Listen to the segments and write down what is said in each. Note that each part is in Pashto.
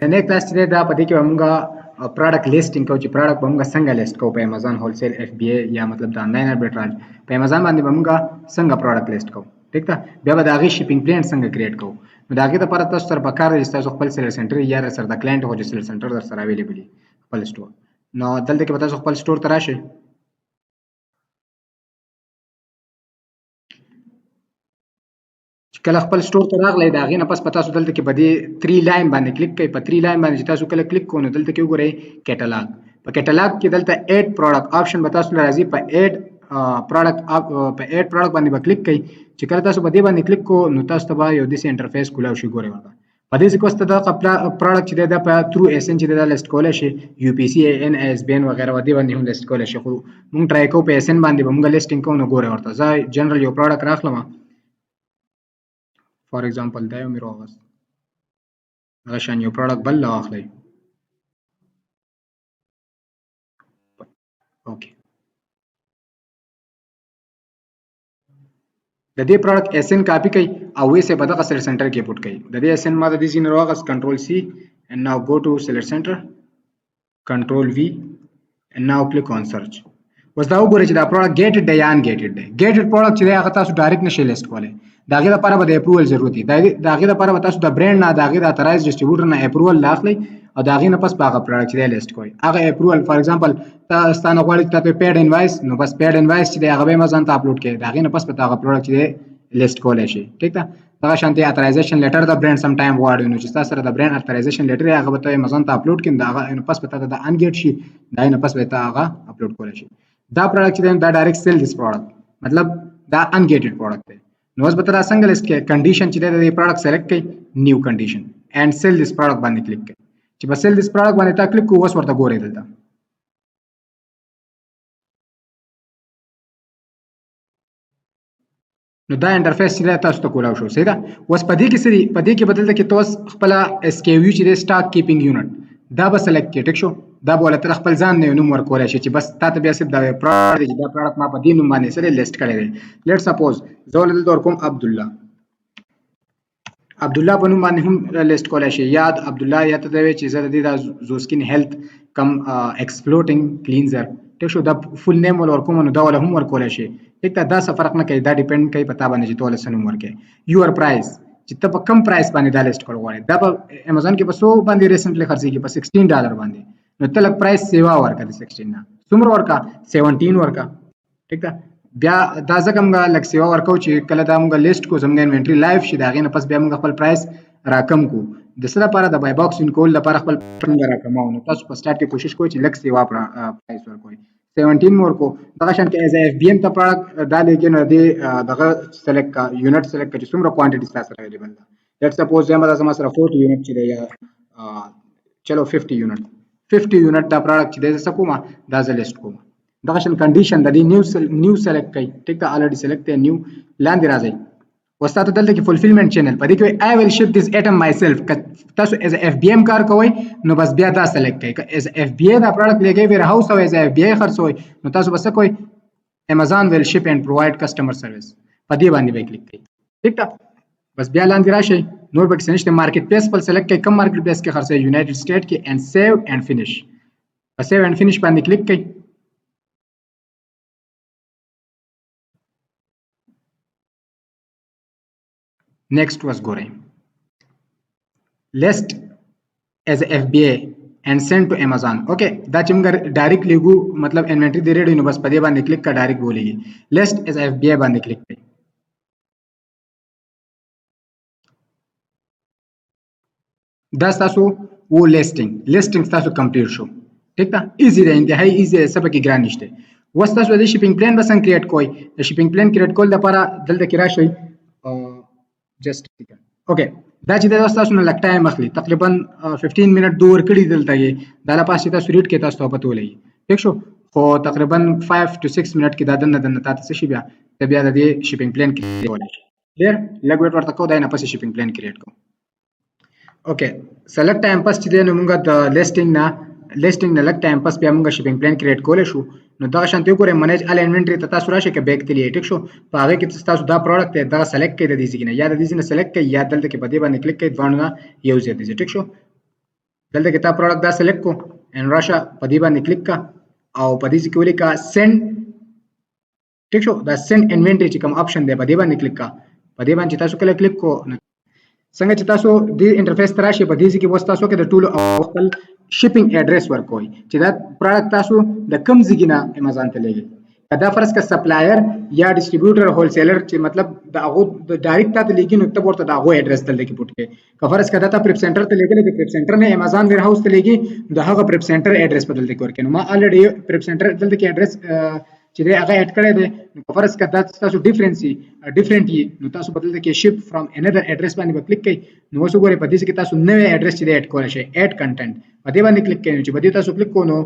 نه کلاس چې دا پدې کې موږ پروډکټ لیسټینګ کوو چې پروډکټ به موږ څنګه لیست کوو په امازون هولسیل اف بی ای یا مطلب د انلاین اربیټراج په امازون باندې به موږ څنګه پروډکټ لیست کوو ټیک ده بیا به د هغې شیپینګ پلان څنګه کریټ کوو نو د هغې دپاره تاسو سره پکار دی چې تاسو خپل سیلر سنټر یا سره د کلاینټ هغه چې سیلر سنټر در سره اویلیبل وي خپل سټور نو دلته کې به تاسو خپل سټور ته راشئ کله خپل سټور ته راغلی د هغې نه پس په تاسو دلته کې به دې 3 لاین باندې کلیک کوئ په 3 لاین باندې چې تاسو کله کلیک کوئ نو دلته کې وګورئ کیټالاګ په کیټالاګ کې دلته ایډ پروډکټ آپشن به تاسو له راځي په ایډ پروډکټ باندې به کلیک کوئ چې کله تاسو په دې باندې کلیک کوئ نو تاسو ته به یو داسې انټرفیس کولاو شي ګورئ ورته په دې کې واسطه دغه پروډکټ چې دی دا په تھرو اس ان چې دی دا لیست کولی شي یو پی سی ان اس بی ان وغیره په دې باندې هم لیست کولی شي خو موږ ټرای کوو په اس ان باندې به موږ لیسټینګ کوو نو ګورئ ورته زه جنرال یو پروډکټ راخلم فار ایگزامپل دا یو مې راوغست هغه شان یو پروډکټ بل راواخلئ اوکې د دې پروډکټ اس ان کاپی کړئ او ویسه په دغه سیلر سنټر کې پټ کړئ د دې اس ان ما د دې ځای نه راوغست کنټرول سی and now go to seller center control v and now click on search اوس دا وګورئ چې دا پروډکټ ګیټډ دی یا ان ګیټډ دی ګیټډ پروډکټ چې دی هغه تاسو ډایرکټ نشئ لیست کولی د هغې لپاره به د اپروول ضرورت وي د هغې لپاره به تاسو د برانډ نه د هغې د اترایز ډسټریبیوټر نه اپروول اخلئ او د هغې نه پس په هغه پروډکټ چې دی لیست کوئ هغه اپروول فار ایگزامپل ستا نه غواړي چې تاسو پیډ انوایس نو بس پیډ انوایس چې دی هغه به امازون ته اپلوډ کړئ د هغې نه پس به هغه پروډکټ چې دی لیست کولی شي ټیک ده دغه شانتې اترایزیشن لیټر د برانډ سم ټایم غواړي نو چې ستا سره د برانډ اترایزیشن لیټر یې هغه به ته امازون ته اپلوډ کړي د هغه نه پس به ته د ان ګیټ شي د هغې نه پس به ته هغه اپلوډ کولی شي دا پروډکټ چې دی دا ډایرکټ سیل دیس پروډکټ مطلب دا ان ګیټډ پروډکټ دی نو اوس به ته دا څنګه لیست کړې کنډیشن چې دی د دې پروډکټ سلیکټ کړئ نیو کنډیشن اینډ سیل دیس پروډکټ باندې کلیک کړئ چې په سیل دیس پروډکټ باندې تا کلیک کوو اوس ورته ګورئ دلته نو دا انټرفیس چې دی تاسو ته کولاو شو صحیح ده اوس په دې کې څه دي په دې کې به دلته کې تاسو خپله اس کیو یو چې دی سټاک کیپینګ یونټ دا به سلیکټ کړئ ټیک شو دا به ولته خپل ځان نه یو نوم ورکولی شي چې بس تا ته بیا صرف دا پروډکټ دی چې دا پروډکټ ما په دې نوم باندې سره لیست کړی دی لیټ سپوز زه ولته دلته ورکوم عبدالله په نوم باندې هم لیست کولی شي یا عبدالله یا ته دا وایې چې زه د دې دا زوسکین هیلث کم ایکسپلوټینګ کلینزر ټیک شو دا فول نیم ول ورکوم نو دا ولا هم ورکولی شي ټیک ده دا څه فرق نه کوي دا ډیپینډ کوي په تا باندې چې ته ولې څه نوم ورکوې یور پرایس چې ته په کم پرایس باندې دا لیست کول غواړې دا په امازون کې په څو باندې ریسنټلی خرڅېږي په $16 باندې نو ته لږ پرایس سیوا ورکړه د 16 نه څومره ورکړه 17 ورکړه ټیک ده بیا دا ځکه موږ لږ سیوا ورکوو چې کله دا موږ لیست کو زموږ انوینټري لایف شي د هغې نه پس بیا موږ خپل پرایس راکم کو د څه لپاره د بای باکس ان کول لپاره خپل څنګه راکمو نو تاسو په سټارټ کې کوشش کوئ چې لږ سیوا پرایس ورکوئ 17 مور کو دغه شان کې ایز اف بی ام ته پروډکټ دا لیکن د دغه سلیکټ کا یونټ سلیکټ چې څومره کوانټیټي تاسو سره اویلیبل ده لیټ سپوز زما سره 40 یونټ چې دی یا چلو 50 یونټ دا پروډکټ چې دی زه کومه دا زه لیست کوم دغه شان کنډیشن د دې نیو سلیکټ کړئ ټیک ده الریډي سلیکټ دی نیو لاندې راځئ وستاسو دلته کې فولفیلمنٹ چینل په دې کې آی ویل شپ دیس ایټم مای سیلف تاسو ایز اف بی ام کار کوئ نو بس بیا دا سلیکټ کړئ ایز اف بی ای دا پروډکټ لګوي ویر هاوس او ایز اف بی ای خرڅوي نو تاسو بس کوئ امازون ویل شپ اینڈ پرووایډ کسٹمر سرویس په دې باندې به کلیک کړئ ټیک ده بس بیا لاندې راشئ نور پکې څه نشته مارکیټ پلیس خپل سلیکټ کړئ کوم مارکیټ پلیس کې خرڅوي یونایټډ سټیټ کې اینڈ سیو اینڈ فینیش په سیو اینڈ فینیش باندې کلیک کړئ Next was ګورئ list as a FBA and send to Amazon okay دا چې موږ ډایرکټ لیږو مطلب انوینټري دی ریډي نو بس په دې باندې کلیک کا ډایرکټ بولېږي list as a FBA باندې کلیک کړئ دا ستاسو و لیسټینګ ستاسو کمپلیټ شو ټیک ده ایزي ده انتهایی ایزي ده څه پکې ګران نشته اوس تاسو د شیپینګ پلان به څنګه کریټ کوئ د شیپینګ پلان کریټ کول لپاره دلته کې راشئ just okay دا چې تاسو نه لګ ټایم اخلي تقریبا 15 منټ دور کړي دلته یې دا لا پاسه تاسو ریډ کې تاسو ته پته ولګي ٹھیک شو خو تقریبا 5 to 6 منټ کې دا دنه تاسو شي بیا د بیا د شیپینګ پلان کې ولګي ډیر لګ ویټ ورته کو دا نه پاسه شیپینګ پلان کریټ کو اوکې سلیکټ ټایم پاس چې دی نو موږ د لیسټینګ نه لګ ټایم پاس بیا موږ شیپینګ پلان کریټ کولای شو نو دا شانتي وګورئ منیج ال انوینټری ته تاسو راشئ کې بیک تلی ټیک شو په هغه کې تاسو دا پروډکټ ته دا سلیکټ کړئ د دې ځای نه یا د دې ځای نه سلیکټ کړئ یا دلته کې په دې باندې کلیک کړئ ځوانونه یو ځای دي ټیک شو دلته کې تا پروډکټ دا سلیکټ کو ان راشه په دې باندې کلیک کا او په دې کې ولیکا سند ټیک شو دا سند انوینټری چې کوم اپشن دی په دې باندې کلیک کا په دې باندې تاسو کله کلیک کو څنګه چې تاسو د انټرفیس تر راشي په دې کې وس تاسو کې د ټولو خپل شپینګ اډرس ورکوي چې دا پروډکټ تاسو د کم ځای نه امازون ته لګي دا فرض کا سپلایر یا ډیسټریبیوټر هول سیلر چې مطلب د هغه د ډایرکټ ته لګي نو ته ورته د هغه اډرس ته لګي پټ کې که فرض کا دا پریپ سنټر ته لګي د پریپ سنټر نه امازون ویر هاوس ته لګي د هغه پریپ سنټر اډرس بدل دی ورکې نو ما الریډي پریپ سنټر دلته کې اډرس چې دی هغه اډ کړی دی نو فرض کا دا تاسو ډیفرنسي ډیفرنٹ نو تاسو بدل کې شپ فرام انذر اډرس باندې کلیک کړئ نو اوس وګورئ په دې کې تاسو نوې اډرس چې دی اډ کولای شئ اډ کنټنټ په دې باندې کلیک کړئ چې په دې تاسو کلیک کوو نو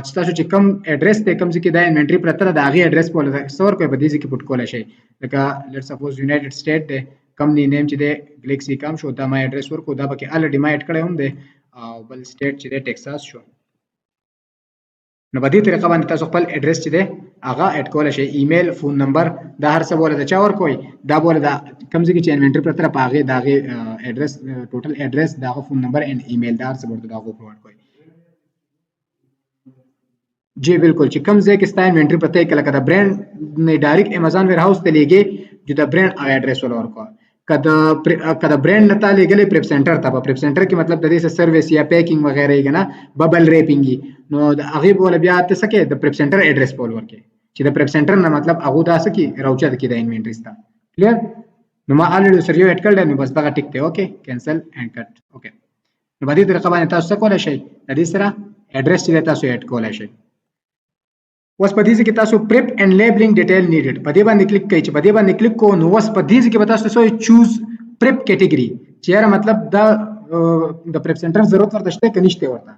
چې تاسو چې کم اډرس ته کم ځکه دا انوینټری پرته دا هغه اډرس په سور کوي په دې کې پټ کولای شئ لکه لیټس سپوز یونایټډ سټیټ دی کمپنی نیم چې دی ګلیکسي کام شو دا ما اډرس ورکو دا پکې الریډي ما اډ کړی هم دی او بل سټیټ چې دی ټیکساس شو نو په دې طریقه باندې تاسو خپل اډرس چې دی هغه اډ کولای شئ ایمیل فون نمبر دا هر څه بوله د چا ورکوي دا بوله دا کم ځای کې چې انوینټری پرته په هغه دا اډرس ټوټل اډرس دا فون نمبر اینڈ ایمیل دا هر څه ورته دا پرووایډ کوي जी बिल्कुल چې کم ځای کې ستا انوینټری پته کله کده برانډ نه ډایرکټ امازون ویر هاوس ته لګي چې دا برانډ اډرس ول ورکو کده برانډ نه تا لګلې پریپ سنټر ته په پریپ سنټر کې مطلب د دې سرویس یا پیکینګ وغیرہ یې کنه ببل ریپینګ نو د هغه بوله بیا ته سکه د پریپ سنټر اډرس بول ورکې چې د پریپ سنټر نه مطلب هغه دا سکی راوچا د کې د انوینټری ستا کلیر نو ما الریډي سره یو اډ کړل نو بس دا ټیک ته اوکې کینسل اینڈ کټ اوکې نو باندې طریقه باندې تاسو څه کولای شئ د دې سره اډرس چې تاسو اډ کولای شئ اوس په دې کې تاسو پریپ اینڈ لیبلینګ ډیټیل نیډډ په دې باندې کلیک کړئ چې په دې باندې کلیک کوو نو اوس په دې کې تاسو چوز پریپ کیټګری چې یاره مطلب دا د پریپ سنټر ضرورت ورته شته کې نشته ورته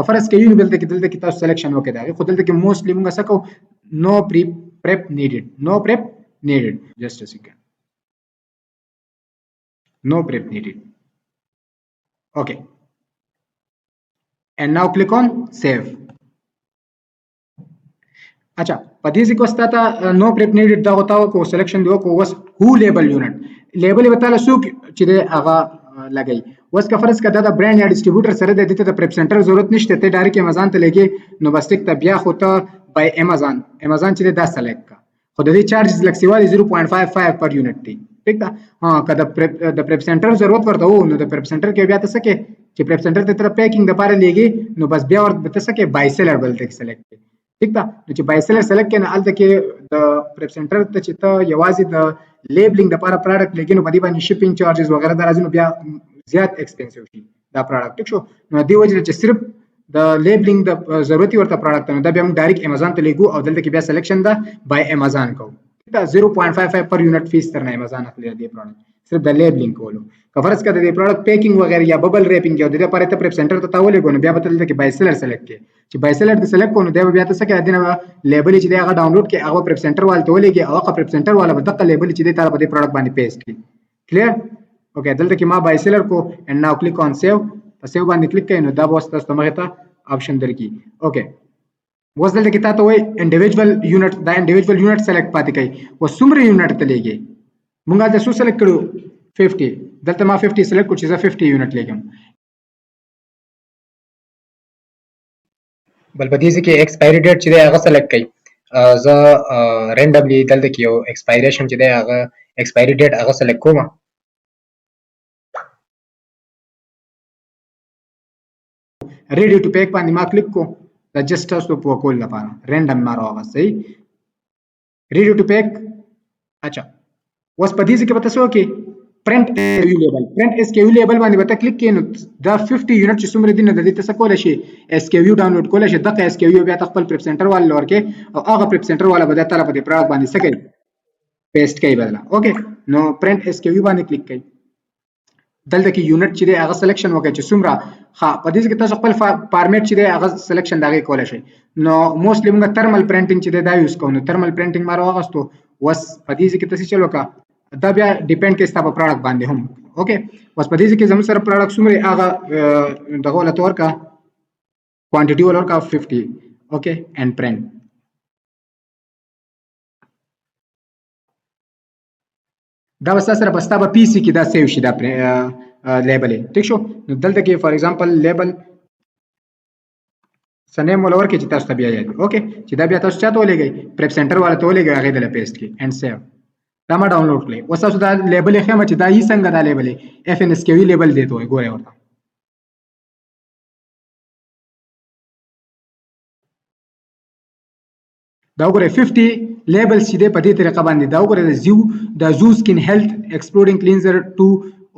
فرض کې یو دلته کې تاسو سلیکشن وکړئ دا خو دلته کې موستلی موږ څه کوو نو پریپ نیډډ نو پریپ نیډډ جست ا سیکنډ نو پریپ نیډډ اوکې and now click on save अच्छा په دې ځکه واستاته نو پریپ نیډډ دا غوتاو کو سلیکشن دیو کو وس هو لیبل یونټ لیبل وتاله سو چې هغه لګي وس کا فرض کده دا برانډ یا ډیسټریبیوټر سره د دې ته پریپ سنټر ضرورت نشته ته ډایرکټ امازون ته لګي نو بس ټیک ته بیا خو ته بای امازون چې دا سلیکټ کا خو د دې چارجز لک سیوالي 0.55 پر یونټ دی ټیک ده ها کده د پریپ سنټر ضرورت ورته وو نو د پریپ سنټر کې بیا تاسو کې چې پریپ سنټر ته تر پیکینګ د پاره لګي نو بس بیا ورته تاسو کې بای سیلر بل ته سلیکټ ٹھیک ده نو چې بای سیلر سلیکټ کړي الته کې د پریپ سنټر ته چې ته یوازې د لیبلینګ د لپاره پروډکټ لګي نو په دې باندې شپینګ چارجز وغیرہ درازي نو بیا زیات ایکسپنسیو شي دا پروډکټ ټیک شو نو دی وجه چې صرف د لیبلینګ د ضرورتي ورته پروډکټ نو دا بیا موږ ډایرکټ امازون ته لګو او دلته کې بیا سلیکشن دا بای امازون کوو دا 0.55 پر یونټ فیس تر نه امازون اخلي دی پروډکټ صرف د لیبلینګ کولو کفرض کړه د پروډکټ پیکینګ وغیرہ یا ببل ریپینګ یو د لپاره ته پریپ سنټر ته تاولې غو نو بیا به دلته کې بای سیلر سلیکټ کړي چې بای سیلر د سلیکټ کو نو دا بیا تاسو کې ادینه لیبل چې دا هغه ډاونلوډ کې هغه پریپ سنټر والته ولېږي او هغه پریپ سنټر والا به دغه لیبل چې دا تر په دې پروډکټ باندې پیسټ کړي کلیر اوکې دلته کې ما بای سیلر کو اینڈ ناو کلیک آن سیو په سیو باندې کلیک کړئ نو دا به تاسو ته مغه ته آپشن درکې اوکې وس دلته کې تاسو وای انډیویډوال یونټ دا انډیویډوال یونټ سلیکټ پاتې کړئ و څومره یونټ ته لګي مونږه د سو سلیکټ کړو 50 دلته ما 50 سلیکټ کو چې زه 50 یونټ لګم بل په دې کې ایکسپایری ډیټ چې هغه سلیکټ کړئ زه رینډملی دلته کې یو ایکسپایریشن چې هغه ایکسپایری ډیټ هغه سلیکټ کوم ریډي ټو پیک باندې ما کلیک کو دا جست تاسو په کول لپاره رینډم ما راوغه صحیح ریډي ټو پیک اچھا اوس په دې کې به تاسو کې print SKU label print SKU label باندې به کلیک کړئ نو دا 50 یونټ چې څومره دي نه د دې تاسو کولای شئ SKU ډاونلوډ کولای شئ دغه SKU بیا خپل پریپ سنټر والا لورکې او هغه پریپ سنټر والا به تعالی په دې پروډکټ باندې سکه پیسټ کوي بدله اوکې نو print SKU باندې کلیک کړئ دلته کې یونټ چې دی هغه سلیکشن وکړئ چې څومره ها په دې کې تاسو خپل فارمیټ چې دی هغه سلیکشن دغه کولای شئ نو موستلی موږ ترمل پرینټینګ چې دی دا یوز کوو نو ترمل پرینټینګ ما راوغستو وس په دې کې تاسو چلو کا دا بیا ډیپند کوي ستاسو پروډکټ باندې هم اوکې وس په دې کې زموږ سره پروډکټ څومره هغه دغه ولته ورکا کوانټیټي ورکا 50 اوکې اینڈ پرینټ دا وستا سره بستا په پی سي کې دا سیو شي دا لیبل ټیک شو نو دلته کې فار ایگزامپل لیبل سنیم ولور کې چې تاسو ته بیا یاد اوکې چې دا بیا تاسو چاته ولېږئ پریپ سنټر والا ته ولېږئ هغه دله پیسټ کړئ اینڈ سیو دا ما ډاونلوډ کړئ اوس تاسو دا لیبل یې ښیم چې دا یې څنګه دا لیبل یې اف ان اس کیو لیبل دی ته وایي ګورئ ورته دا وګورئ 50 لیبلز چې دی په دې طریقه باندې دا وګورئ د زو سکین هیلث ایکسپلورینګ کلینزر 2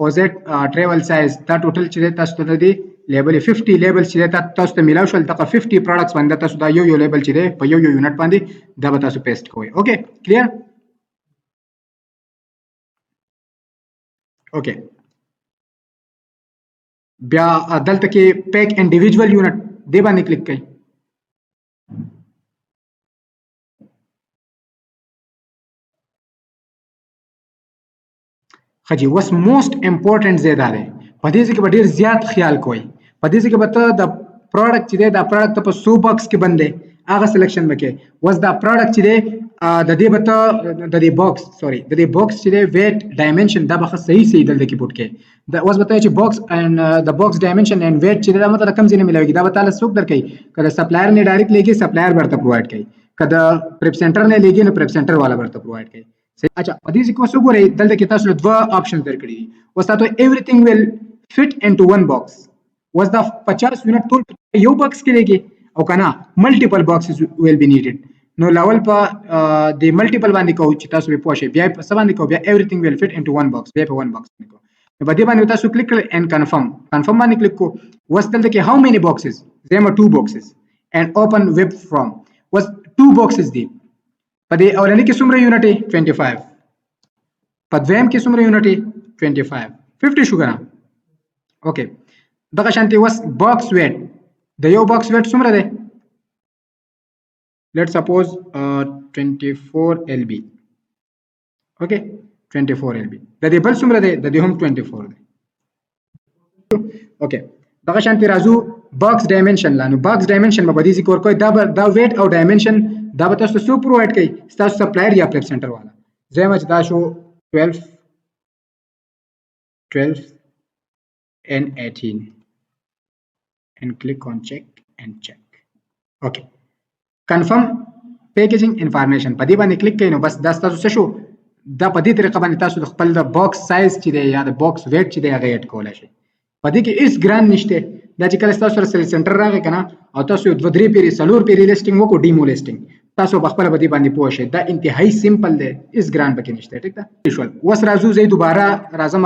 اوزیټ ټریول سایز دا ټوټل چې دی تاسو ته دی لیبل 50 لیبل چې دی تاسو ته میلاو شول دغه 50 پروډکټس باندې تاسو دا یو لیبل چې دی په یو یونټ باندې دا به تاسو پیسټ کوئ اوکې کلیر اوکې بیا دلته کې پیک انډیویډوال یونټ دی باندې کلیک کړئ خجی وس موست امپورټنٹ زیاده ده په دې کې به ډیر زیات خیال کوئ په دې کې به ته د پروډکټ چې دی دا پروډکټ په 100 باکس کې بندې هغه سلیکشن وکې وس دا پروډکټ چې دی د دې به ته د دې باکس چې دی ویټ ډایمنشن دا به صحیح دلته کې پټ کې دا اوس به ته چې باکس اینڈ د باکس ډایمنشن اینڈ ویټ چې دا مطلب کم ځای نه ملوي دا به تعالی څوک درکې کله سپلایر نه ډایرکټ لګي سپلایر ورته پرووایډ کوي کله پریپ سنټر نه لګي نو پریپ سنټر والا ورته پرووایډ کوي اچھا په دې کې اوس وګورئ دلته کې تاسو له دوه آپشن درکړي دي اوس تاسو everything will fit into one box اوس دا 50 یونټ ټول یو باکس کې لګي او کنه ملټیپل باکسز will be needed نو لاول په د ملټیپل باندې کو چې تاسو به پوښي بیا په څه باندې کو بیا everything will fit into one box بیا په one box باندې کو نو په دې باندې تاسو کلیک کړئ and confirm باندې کلیک کو اوس دلته کې how many boxes there are 2 boxes and open web from اوس 2 boxes دي په دې اولنی کې څومره یونټ 25 په دویم کې څومره یونټ 25 50 شو کنه اوکې دغه شانتي وس باکس ویټ د یو باکس ویټ څومره دی لیټ سپوز 24 LB اوکې 24 LB د دې بل څومره دی د دې هم 24 دی اوکې دغه شانتي راځو باکس ډایمنشن لانو باکس ډایمنشن په دې ذکر کوي دا ویټ او ډایمنشن دا به تاسو څو پرووایډ کړئ تاسو سپلایر یا پریپ سنټر والا زما چې دا شو 12 and 18 and click on check and check okay confirm packaging information په دې باندې کلیک کړئ نو بس دا تاسو څه شو دا په دې طریقه باندې تاسو د خپل د باکس سایز چې دی یا د باکس ویټ چې دی هغه اډ کولای شئ په دې کې هیڅ ګران نشته دا چې کله تاسو سره سنټر راغی کنه او تاسو یو 2 پیری سلور پیری لیسټینګ وکړو ډیمو لیسټینګ تاسو په خپل باندې پوه شئ دا انتهایی سمپل دی هیڅ ګران پکې نشته ټیک ده ویژوال وس راځو زه دوباره راځم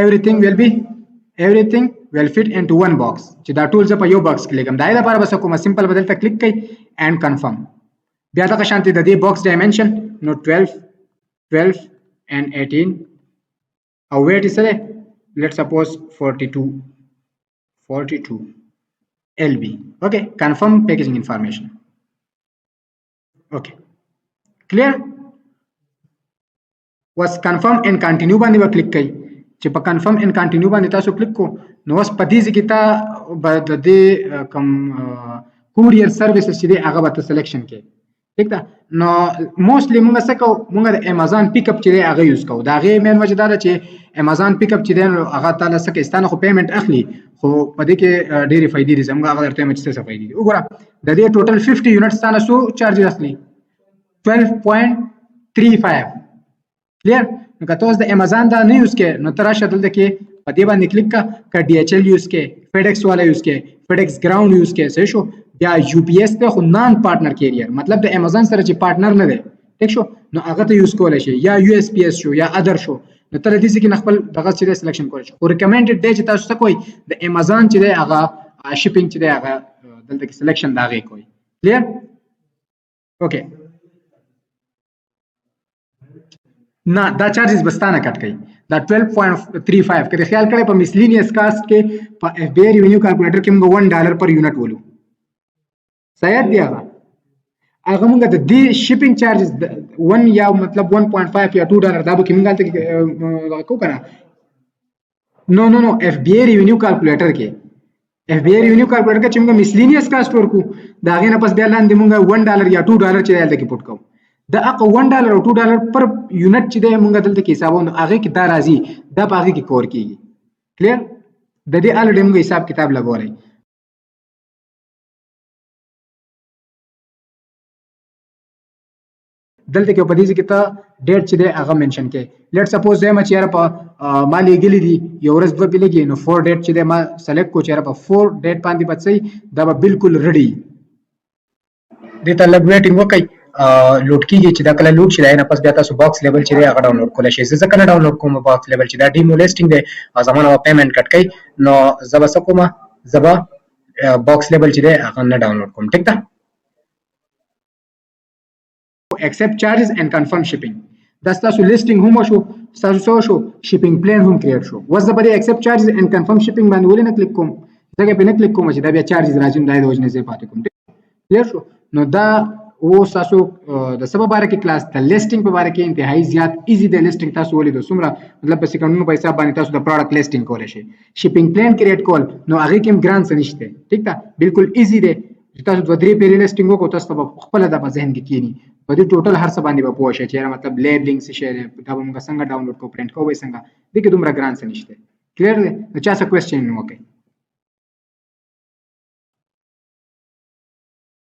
everything will fit into one box چې دا ټول ز په یو باکس کې لګم دا لپاره بس کومه سمپل بدل ته کلیک کړئ and confirm بیا دا شانتي د دې باکس ډایمنشن نو 12 and 18 او weight is let's suppose 42 LB okay confirm packaging information okay clear was confirm and continue باندې کلیک کړئ چې په confirm and continue باندې تاسو کلیک کو نو اوس په دې کې تا د دې کوم courier services چې دی هغه به سلیکشن کې ٹھیک ده نو موستلی موږ څه کوو موږ د امازون پیک اپ چې دی هغه یوز کوو دا غي مین وجه دا چې امازون پیک اپ چې دی هغه تعالی څه کې ستانه خو پیمنٹ اخلي خو په دې کې ډېری فائدې دي زموږ هغه درته مې څه فائدې دي وګوره د دې ټوټل 50 یونټ ستانه سو چارجز اخلي 12.35 کلیر نو که تاسو د امازون دا نه یوز کې نو تر راشه دلته کې په دې باندې کلیک کا DHL یوز کې FedEx والا یوز کې FedEx ګراوند یوز کې صحیح شو یا UPS ته خو نان پارټنر کیریئر مطلب د امازون سره چې پارټنر نه دی ټیک شو نو هغه ته یوز کولای شي یا USPS شو یا ادر شو نو تر دې کې خپل دغه چې سلیکشن کولای شي او ریکمندډ دی چې تاسو څه کوئ د امازون چې دی هغه شپینګ چې دی هغه دلته کې سلیکشن دا غي کوئ کلیر اوکې نه دا چارجز بستانه کټ کړئ دا 12.35 کله خیال کړئ په مسلینیس کاست کې په FBA ریونیو کیلکولیټر کې موږ $1 پر یونټ ولو صحیح دی هغه موږ د دې شپینګ چارجز 1 یا مطلب 1.5 یا $2 دا به کې موږ تل کو کنه نو FBA ریونیو کیلکولیټر کې چې موږ مسلینیس کاست ورکو دا غي نه پس بیا لاندې موږ $1 یا $2 چې دلته کې پټ کوو دا اقا $1 او $2 پر یونټ چې د موږ دلته کې حسابونه هغه کې دا راځي دا په هغه کې کور کیږي کلیر د دې الډ موږ حساب کتاب لګولای دلته کې په دې کې ته ډیټ چې دی هغه منشن کې لیټ سپوز زه ما چیرې په ما لګلې دي یو ورځ دوه پیلګي نو 4 ډیټ چې دی ما سلیکټ کو چیرې په 4 ډیټ باندې پڅې دا به بالکل ریډي دې ته لګ ویټینګ وکړي لوډ کیږي چې دا کله لوډ شي دا نه پس بیا تاسو باکس لیول چې دی هغه ډاونلوډ کولای شئ زه کنه ډاونلوډ کوم باکس لیول چې دا ډیمو لیسټینګ دی زمونه پیمنٹ کټ کړئ نو زبا سکوما زبا باکس لیول چې دی هغه نه ډاونلوډ کوم ټیک ده accept charges and confirm shipping دا تاسو لیسټینګ هم شو تاسو شو شیپینګ پلان هم کریټ شو وز د بری accept charges and confirm shipping باندې ولې نه کلیک کوم دغه په نه کلیک کوم چې دا بیا چارجز راځي دا د وجنه زی پاتې کوم کلیر شو نو دا او تاسو د سبب باره کې کلاس د لیسټینګ په باره کې انتهایی زیات ایزی د لیسټینګ تاسو ولې د سمره مطلب په سکندونو په حساب باندې تاسو د پروډکټ لیسټینګ کولای شئ شیپینګ پلان کریټ کول نو هغه کې ګران څه نشته ټیک ده بالکل ایزی دی تاسو د درې پیری لیسټینګ وکړو تاسو په خپل د ذهن کې کینی په دې ټوټل هر څه باندې به پوه شئ چې مطلب لیبلینګ څه شی دی دا به موږ څنګه ډاونلوډ کوو پرینټ کوو څنګه دغه دومره ګران څه نشته کلیر دی نو چا څه کوېسچن وکړي